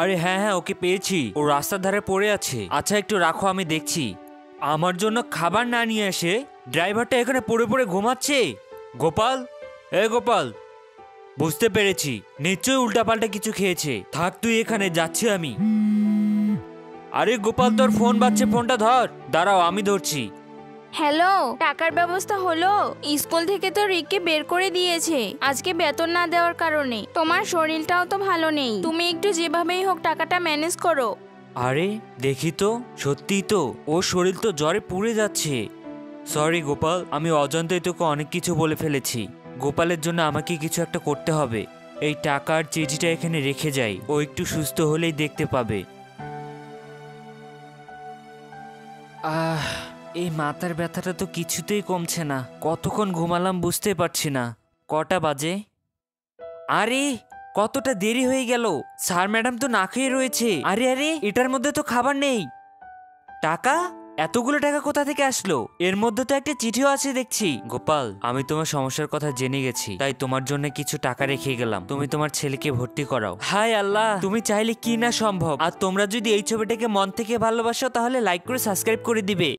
আরে হ্যাঁ হ্যাঁ, ওকে পেয়েছি। ও রাস্তার ধারে পড়ে আছে। আচ্ছা একটু রাখো, আমি দেখছি। আমার জন্য খাবার না নিয়ে এসে ড্রাইভারটা এখানে পড়ে পড়ে ঘুমাচ্ছে। গোপাল, এ গোপাল, বুঝতে পেরেছি নিশ্চয়ই উল্টাপাল্টা কিছু খেয়েছে। থাক তুই এখানে, যাচ্ছি আমি। আরে গোপাল, তোর ফোন বাজছে, ফোনটা ধর। দাঁড়াও, আমি ধরছি। হ্যালো, টাকার ব্যবস্থা হলো? স্কুল থেকে তো রিককে বের করে দিয়েছে আজকে বেতন না দেওয়ার কারণে। তোমার শরীরটাও তো ভালো নেই, তুমি একটু যেভাবেই হোক টাকাটা ম্যানেজ করো। আরে দেখি তো, সত্যিই তো ওর শরীর তো জ্বরে পুড়ে যাচ্ছে। সরি গোপাল, আমি অজান্তেই তোকে অনেক কিছু বলে ফেলেছি। গোপালের জন্য আমাকে কিছু একটা করতে হবে। এই টাকার চিঠিটা এখানে রেখে যাই, ও একটু সুস্থ হলেই দেখতে পাবে। আহ, এই মাথার ব্যথাটা তো কিছুতেই কমছে না। কতক্ষণ ঘুমালাম বুঝতে পারছি না। কটা বাজে? আরে কতটা দেরি হয়ে গেল। স্যার ম্যাডাম তো না খেয়ে রয়েছে। আরে আরে, এটার মধ্যে তো খাবার নেই। টাকা? এতগুলো টাকা কোথা থেকে আসলো? এর মধ্যে তো একটা চিঠিও আছে দেখছি। গোপাল, আমি তোমার সমস্যার কথা জেনে গেছি, তাই তোমার জন্য কিছু টাকা রেখে গেলাম। তুমি তোমার ছেলেকে ভর্তি করাও। হায় আল্লাহ, তুমি চাইলে কি না সম্ভব। আর তোমরা যদি এই ছবিটাকে মন থেকে ভালোবাসো তাহলে লাইক করে সাবস্ক্রাইব করে দিবে।